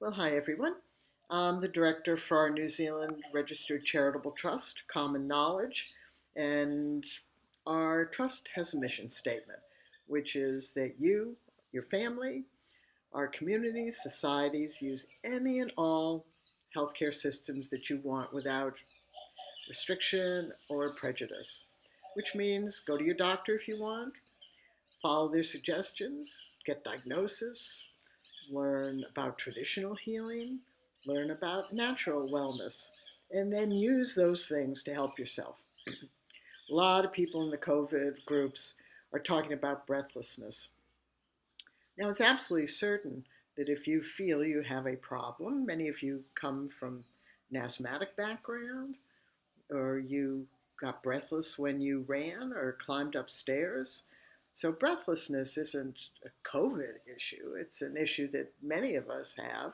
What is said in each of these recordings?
Well, hi everyone. I'm the director for our New Zealand Registered Charitable Trust, Common Knowledge, and our trust has a mission statement, which is that you, your family, our communities, societies use any and all healthcare systems that you want without restriction or prejudice, which means go to your doctor if you want, follow their suggestions, get diagnosis, learn about traditional healing, learn about natural wellness, and then use those things to help yourself. A lot of people in the COVID groups are talking about breathlessness. Now, it's absolutely certain that if you feel you have a problem, many of you come from an asthmatic background, or you got breathless when you ran or climbed upstairs. So, breathlessness isn't a COVID issue, it's an issue that many of us have,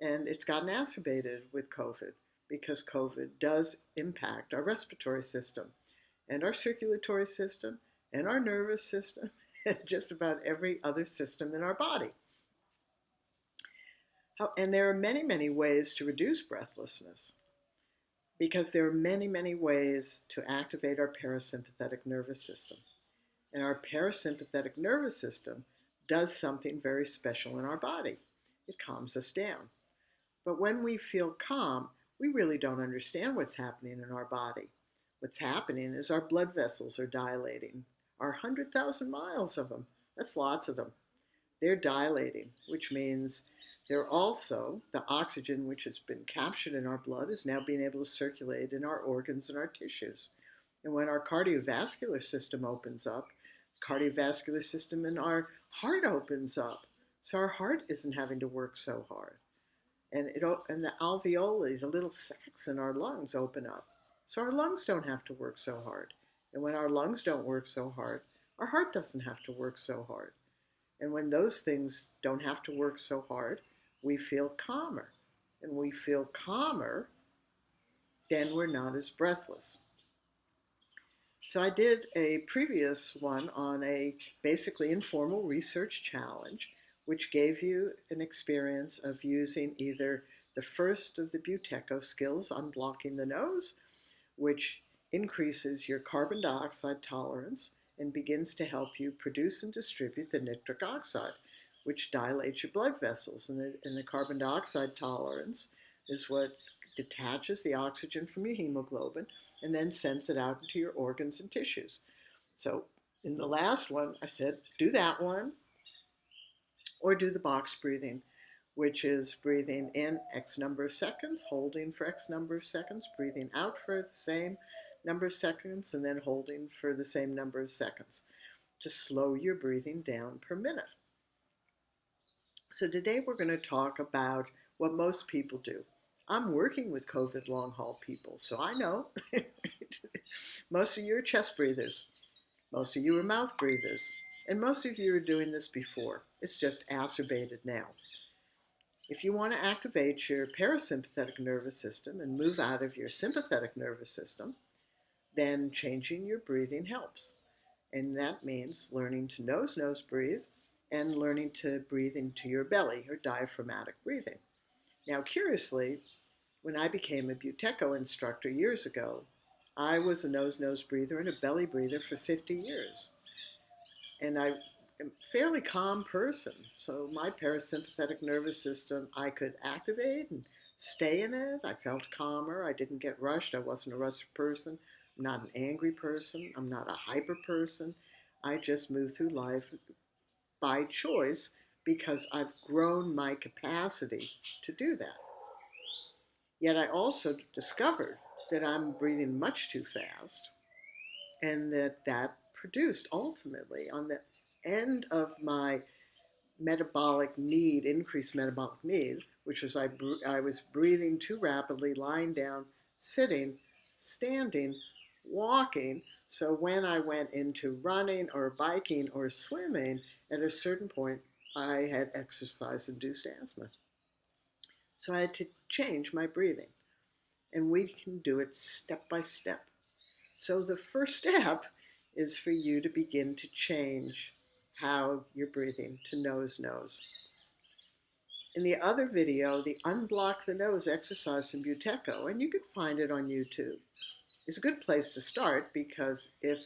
and it's gotten exacerbated with COVID because COVID does impact our respiratory system and our circulatory system and our nervous system and just about every other system in our body. And there are many, many ways to reduce breathlessness because there are many, many ways to activate our parasympathetic nervous system. And our parasympathetic nervous system does something very special in our body. It calms us down. But when we feel calm, we really don't understand what's happening in our body. What's happening is our blood vessels are dilating. Our 100,000 miles of them, that's lots of them, they're dilating, which means they're also, the oxygen which has been captured in our blood is now being able to circulate in our organs and our tissues. And when our cardiovascular system opens up, cardiovascular system in our heart opens up. So our heart isn't having to work so hard. And the alveoli, the little sacs in our lungs, open up. So our lungs don't have to work so hard. And when our lungs don't work so hard, our heart doesn't have to work so hard. And when those things don't have to work so hard, we feel calmer. And we feel calmer, then we're not as breathless. So I did a previous one on a basically informal research challenge, which gave you an experience of using either the first of the Buteco skills on blocking the nose, which increases your carbon dioxide tolerance and begins to help you produce and distribute the nitric oxide, which dilates your blood vessels. And the carbon dioxide tolerance is what detaches the oxygen from your hemoglobin and then sends it out into your organs and tissues. So in the last one, I said, do that one or do the box breathing, which is breathing in X number of seconds, holding for X number of seconds, breathing out for the same number of seconds, and then holding for the same number of seconds to slow your breathing down per minute. So today we're going to talk about what most people do. I'm working with COVID long haul people, so I know most of you are chest breathers, most of you are mouth breathers, and most of you are doing this before. It's just exacerbated now. If you want to activate your parasympathetic nervous system and move out of your sympathetic nervous system, then changing your breathing helps. And that means learning to nose breathe and learning to breathe into your belly, or diaphragmatic breathing. Now, curiously, when I became a Buteco instructor years ago, I was a nose breather and a belly breather for 50 years. And I am a fairly calm person, so my parasympathetic nervous system, I could activate and stay in it. I felt calmer. I didn't get rushed. I wasn't a rushed person. I'm not an angry person. I'm not a hyper person. I just move through life by choice because I've grown my capacity to do that. Yet I also discovered that I'm breathing much too fast, and that produced ultimately on the end of my metabolic need, increased metabolic need, which was I was breathing too rapidly, lying down, sitting, standing, walking. So when I went into running or biking or swimming, at a certain point, I had exercise-induced asthma. So I had to change my breathing. And we can do it step by step. So the first step is for you to begin to change how you're breathing to nose. In the other video, the Unblock the Nose exercise from Buteco, and you can find it on YouTube, is a good place to start because if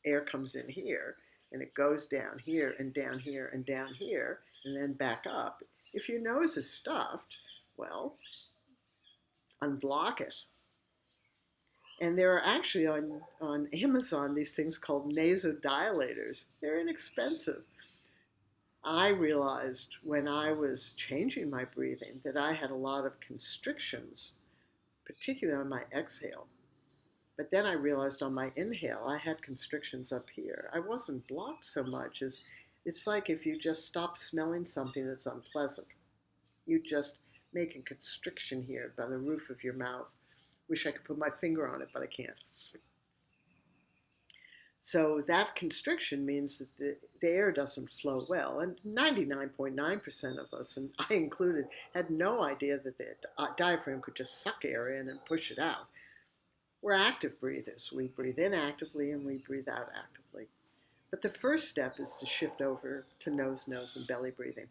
air comes in here and it goes down here and down here and down here and then back up, if your nose is stuffed, well, unblock it. And there are actually on Amazon these things called nasodilators. They're inexpensive. I realized when I was changing my breathing that I had a lot of constrictions, particularly on my exhale. But then I realized on my inhale, I had constrictions up here. I wasn't blocked so much as it's like if you just stop smelling something that's unpleasant. You just make a constriction here by the roof of your mouth. Wish I could put my finger on it, but I can't. So that constriction means that the air doesn't flow well. And 99.9% of us, and I included, had no idea that the diaphragm could just suck air in and push it out. We're active breathers. We breathe in actively and we breathe out actively. But the first step is to shift over to nose, and belly breathing.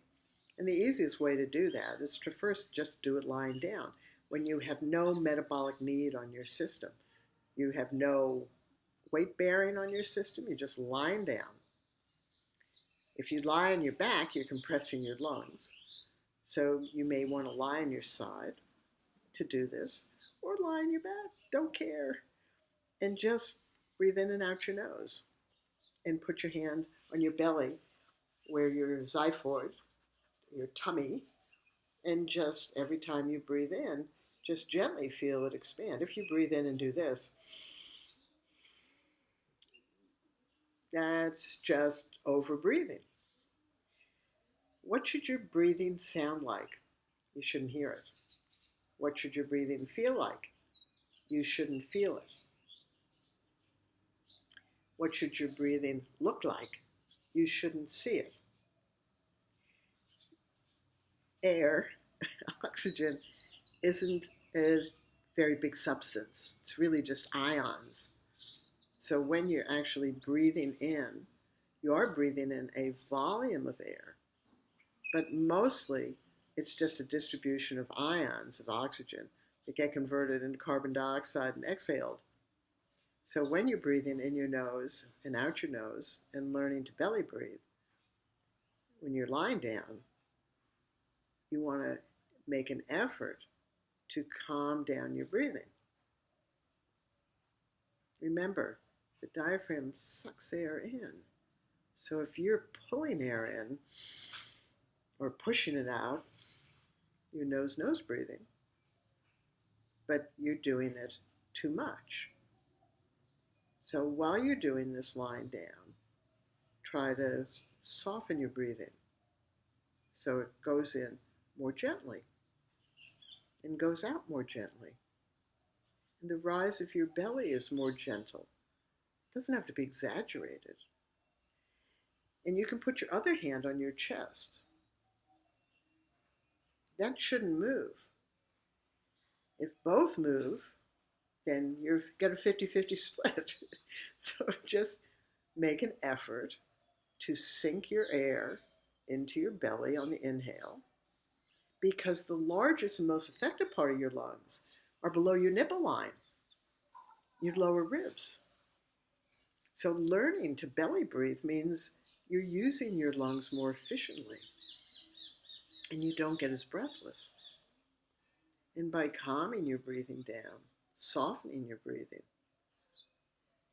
And the easiest way to do that is to first just do it lying down when you have no metabolic need on your system. You have no weight bearing on your system, you're just lying down. If you lie on your back, you're compressing your lungs. So you may want to lie on your side to do this, or lie on your back, don't care. And just breathe in and out your nose. And put your hand on your belly, where your xiphoid, your tummy, and just every time you breathe in, just gently feel it expand. If you breathe in and do this, that's just over breathing. What should your breathing sound like? You shouldn't hear it. What should your breathing feel like? You shouldn't feel it. What should your breathing look like? You shouldn't see it. Air, oxygen, isn't a very big substance. It's really just ions. So when you're actually breathing in, you are breathing in a volume of air, but mostly it's just a distribution of ions of oxygen that get converted into carbon dioxide and exhaled. So when you're breathing in your nose and out your nose and learning to belly breathe, when you're lying down, you want to make an effort to calm down your breathing. Remember, the diaphragm sucks air in. So if you're pulling air in or pushing it out, you're nose breathing, but you're doing it too much. So while you're doing this lying down, try to soften your breathing so it goes in more gently and goes out more gently. And the rise of your belly is more gentle. It doesn't have to be exaggerated. And you can put your other hand on your chest. That shouldn't move. If both move, then you've got a 50-50 split. So just make an effort to sink your air into your belly on the inhale, because the largest and most effective part of your lungs are below your nipple line, your lower ribs. So learning to belly breathe means you're using your lungs more efficiently and you don't get as breathless. And by calming your breathing down, softening your breathing,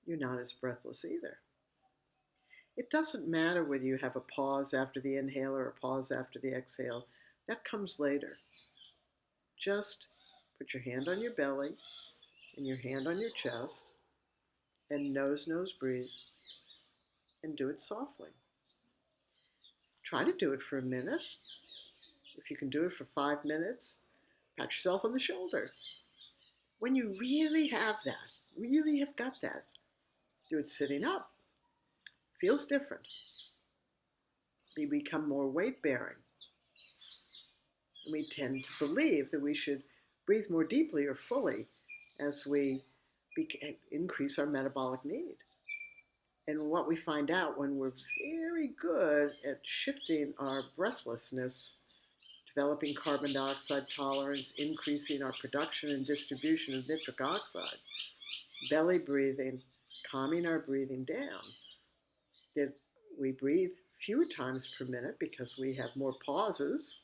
you're not as breathless either. It doesn't matter whether you have a pause after the inhale or a pause after the exhale. That comes later. Just put your hand on your belly and your hand on your chest and nose breathe and do it softly. Try to do it for a minute. If you can do it for 5 minutes, pat yourself on the shoulder. When you really have that, really have got that, do it sitting up. Feels different. We become more weight bearing. And we tend to believe that we should breathe more deeply or fully as we increase our metabolic need. And what we find out when we're very good at shifting our breathlessness developing carbon dioxide tolerance, increasing our production and distribution of nitric oxide, belly breathing, calming our breathing down. That we breathe fewer times per minute because we have more pauses,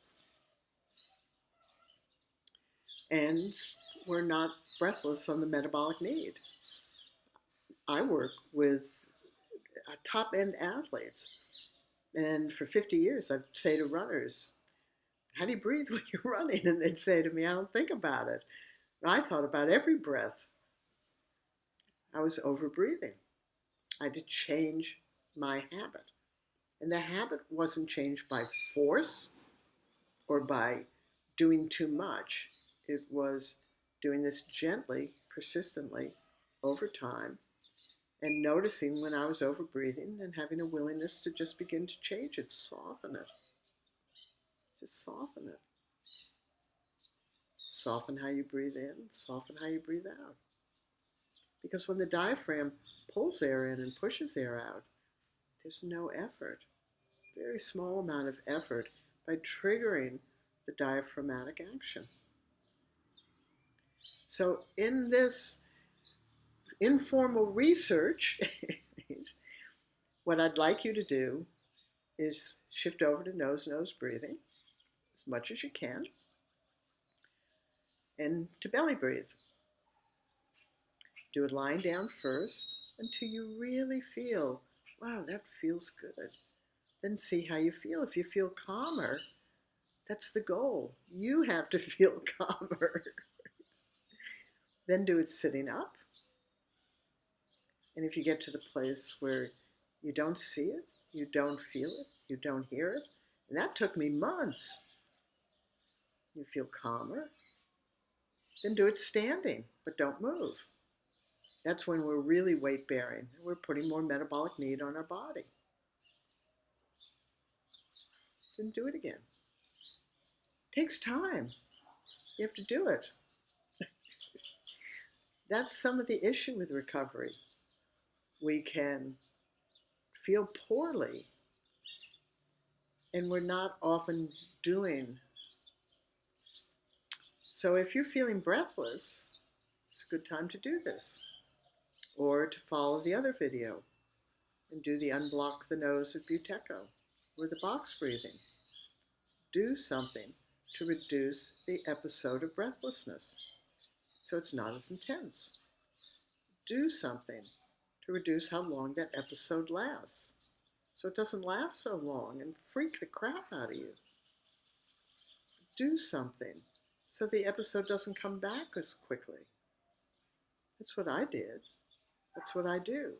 and we're not breathless on the metabolic need. I work with top-end athletes, and for 50 years I'd say to runners, how do you breathe when you're running? And they'd say to me, I don't think about it. And I thought about every breath. I was over-breathing. I had to change my habit. And the habit wasn't changed by force or by doing too much. It was doing this gently, persistently, over time, and noticing when I was over-breathing and having a willingness to just begin to change it, soften it. Just soften it. Soften how you breathe in, soften how you breathe out. Because when the diaphragm pulls air in and pushes air out, there's no effort. Very small amount of effort by triggering the diaphragmatic action. So in this informal research, what I'd like you to do is shift over to nose-nose breathing as much as you can, and to belly breathe. Do it lying down first until you really feel, wow, that feels good. Then see how you feel. If you feel calmer, that's the goal. You have to feel calmer. Then do it sitting up. And if you get to the place where you don't see it, you don't feel it, you don't hear it, and that took me months, you feel calmer, then do it standing, but don't move. That's when we're really weight bearing. We're putting more metabolic need on our body. Then do it again. It takes time. You have to do it. That's some of the issue with recovery. We can feel poorly, and we're not often doing. So if you're feeling breathless, it's a good time to do this. Or to follow the other video and do the unblock the nose of Buteco or the box breathing. Do something to reduce the episode of breathlessness so it's not as intense. Do something to reduce how long that episode lasts so it doesn't last so long and freak the crap out of you. Do something so the episode doesn't come back as quickly. That's what I did. That's what I do.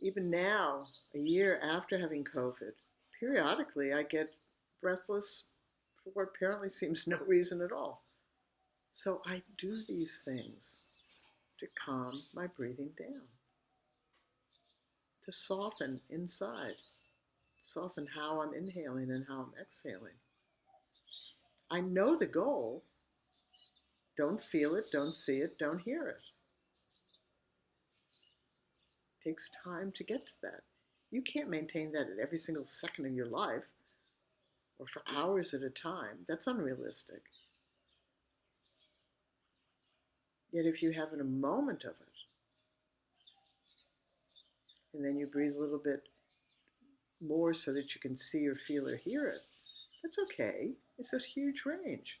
Even now, a year after having COVID, periodically I get breathless for what apparently seems no reason at all. So I do these things to calm my breathing down, to soften inside, soften how I'm inhaling and how I'm exhaling. I know the goal. Don't feel it, don't see it, don't hear it. It takes time to get to that. You can't maintain that at every single second of your life or for hours at a time. That's unrealistic. Yet if you have a moment of it, and then you breathe a little bit more so that you can see or feel or hear it, that's okay. It's a huge range.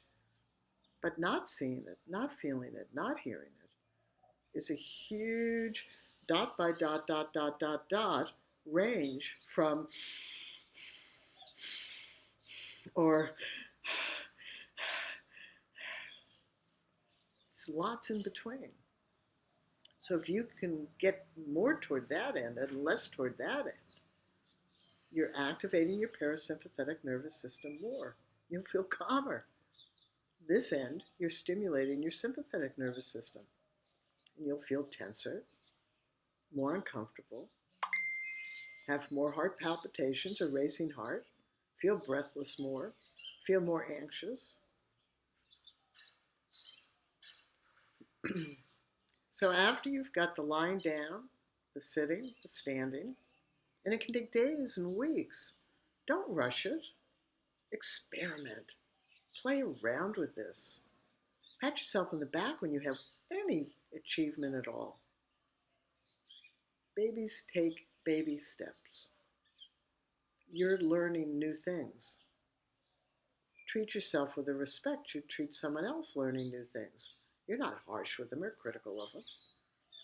But not seeing it, not feeling it, not hearing it is a huge dot by dot, dot, dot, dot, dot range from, or it's lots in between. So if you can get more toward that end and less toward that end, you're activating your parasympathetic nervous system more. You'll feel calmer. This end, you're stimulating your sympathetic nervous system. And you'll feel tenser, more uncomfortable, have more heart palpitations or racing heart, feel breathless more, feel more anxious. So after you've got the lying down, the sitting, the standing, and it can take days and weeks, don't rush it. Experiment. Play around with this. Pat yourself on the back when you have any achievement at all. Babies take baby steps. You're learning new things. Treat yourself with the respect you treat someone else learning new things. You're not harsh with them or critical of them.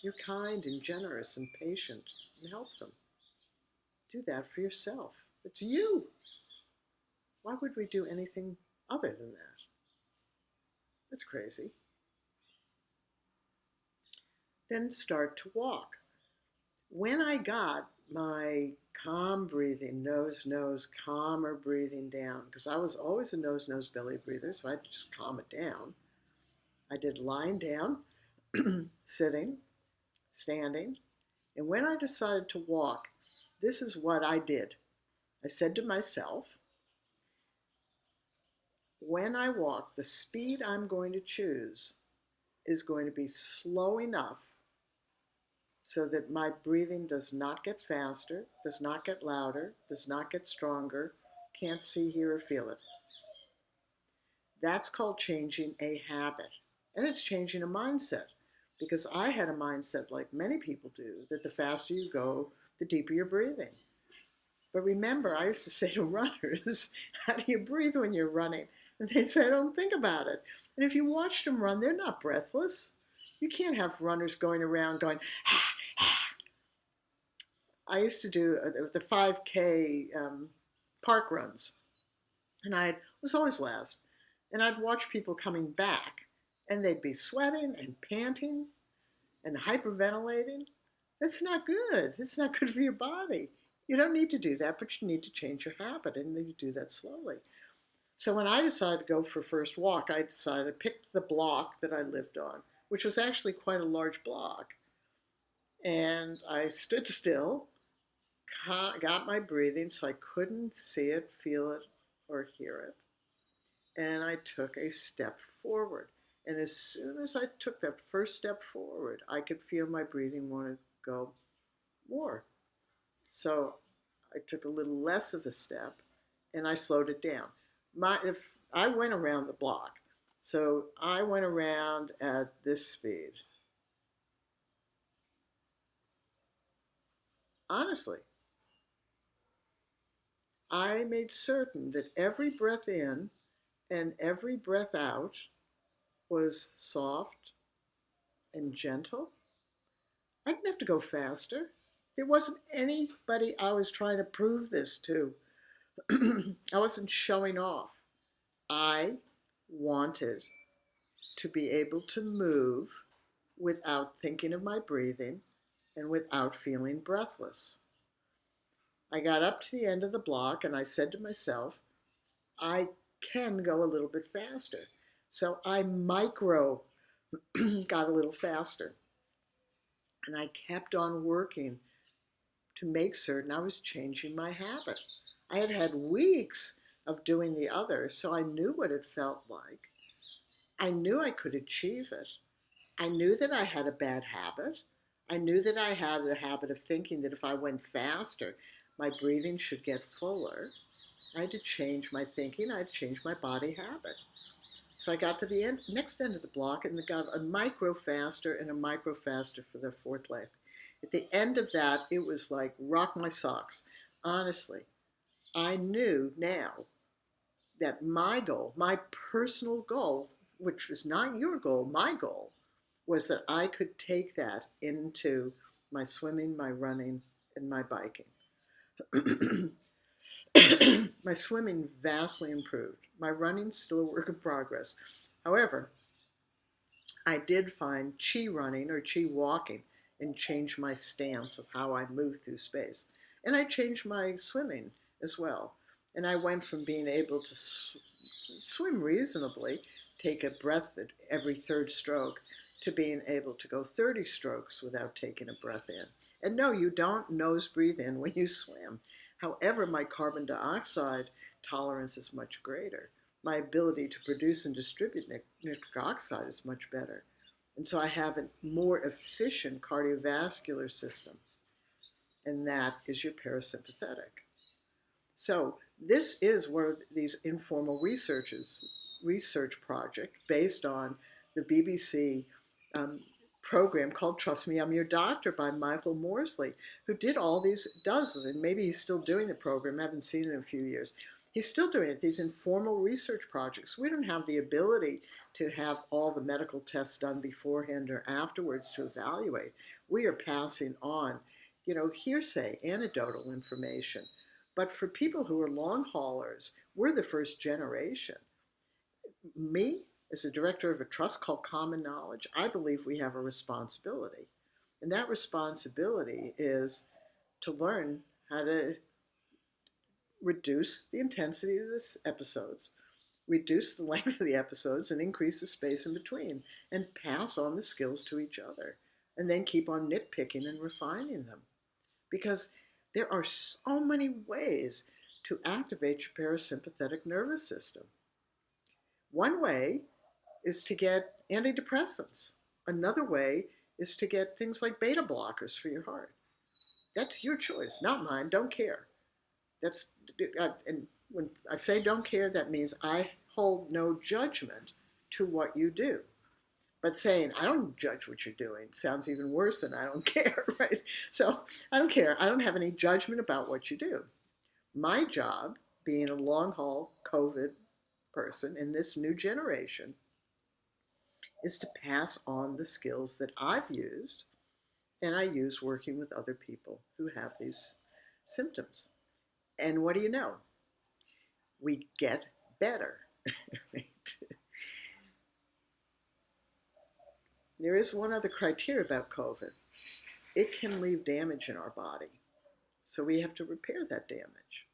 You're kind and generous and patient and help them. Do that for yourself. It's you. Why would we do anything other than that? That's crazy. Then start to walk. When I got my calm breathing, nose, calmer breathing down, because I was always a nose, belly breather, so I had to just calm it down. I did lying down, sitting, standing, and when I decided to walk, this is what I did. I said to myself, when I walk, the speed I'm going to choose is going to be slow enough so that my breathing does not get faster, does not get louder, does not get stronger, can't see, hear, or feel it. That's called changing a habit. And it's changing a mindset. Because I had a mindset, like many people do, that the faster you go, the deeper you're breathing. But remember, I used to say to runners, how do you breathe when you're running? And they'd say, don't think about it. And if you watch them run, they're not breathless. You can't have runners going around going, I used to do the 5K park runs, and I was always last. And I'd watch people coming back, and they'd be sweating and panting and hyperventilating. That's not good. It's not good for your body. You don't need to do that, but you need to change your habit, and then you do that slowly. So when I decided to go for first walk, I decided to pick the block that I lived on, which was actually quite a large block. And I stood still, got my breathing so I couldn't see it, feel it, or hear it. And I took a step forward. And as soon as I took that first step forward, I could feel my breathing want to go more. So I took a little less of a step and I slowed it down. If I went around the block, so I went around at this speed. Honestly, I made certain that every breath in and every breath out was soft and gentle. I didn't have to go faster. There wasn't anybody I was trying to prove this to. I wasn't showing off. I wanted to be able to move without thinking of my breathing and without feeling breathless. I got up to the end of the block and I said to myself, I can go a little bit faster. So I got a little faster. And I kept on working to make certain I was changing my habit. I had had weeks of doing the other, so I knew what it felt like. I knew I could achieve it. I knew that I had a bad habit. I knew that I had a habit of thinking that if I went faster, my breathing should get fuller. I had to change my thinking. I had to change my body habit. So I got to the next end of the block and got a micro faster and a micro faster for the fourth leg. At the end of that, it was like rock my socks. Honestly, I knew now that my goal, my personal goal, which was not your goal, my goal, was that I could take that into my swimming, my running, and my biking. My swimming vastly improved. My running's still a work in progress. However, I did find chi running or chi walking and changed my stance of how I move through space. And I changed my swimming as well. And I went from being able to swim reasonably, take a breath at every third stroke, to being able to go 30 strokes without taking a breath in. And no, you don't nose breathe in when you swim. However, my carbon dioxide tolerance is much greater. My ability to produce and distribute nitric oxide is much better. And so I have a more efficient cardiovascular system. And that is your parasympathetic. So This is one of these informal research project based on the BBC um, program called Trust Me, I'm Your Doctor by Michael Morsley, who did all these, and maybe he's still doing the program. I haven't seen it in a few years. He's still doing it, these informal research projects. We don't have the ability to have all the medical tests done beforehand or afterwards to evaluate. We are passing on, hearsay, anecdotal information. But for people who are long haulers, we're the first generation. Me, as a director of a trust called Common Knowledge, I believe we have a responsibility. And that responsibility is to learn how to reduce the intensity of the episodes, reduce the length of the episodes, and increase the space in between, and pass on the skills to each other, and then keep on nitpicking and refining them. Because there are so many ways to activate your parasympathetic nervous system. One way is to get antidepressants. Another way is to get things like beta blockers for your heart. That's your choice, not mine. Don't care. And when I say don't care, that means I hold no judgment to what you do. But saying I don't judge what you're doing sounds even worse than I don't care, right? So I don't care. I don't have any judgment about what you do. My job, being a long haul COVID person in this new generation, is to pass on the skills that I've used and I use working with other people who have these symptoms. And what do you know? We get better. Right? There is one other criteria about COVID. It can leave damage in our body. So we have to repair that damage.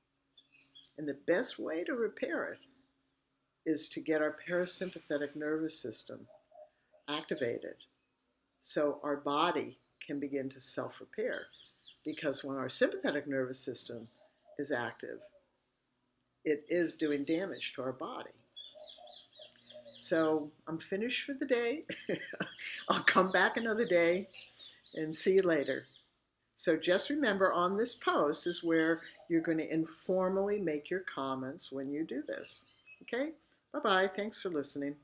And the best way to repair it is to get our parasympathetic nervous system activated so our body can begin to self-repair. Because when our sympathetic nervous system is active, it is doing damage to our body. So I'm finished for the day. I'll come back another day and see you later. So just remember, on this post is where you're going to informally make your comments when you do this. Okay? Bye-bye. Thanks for listening.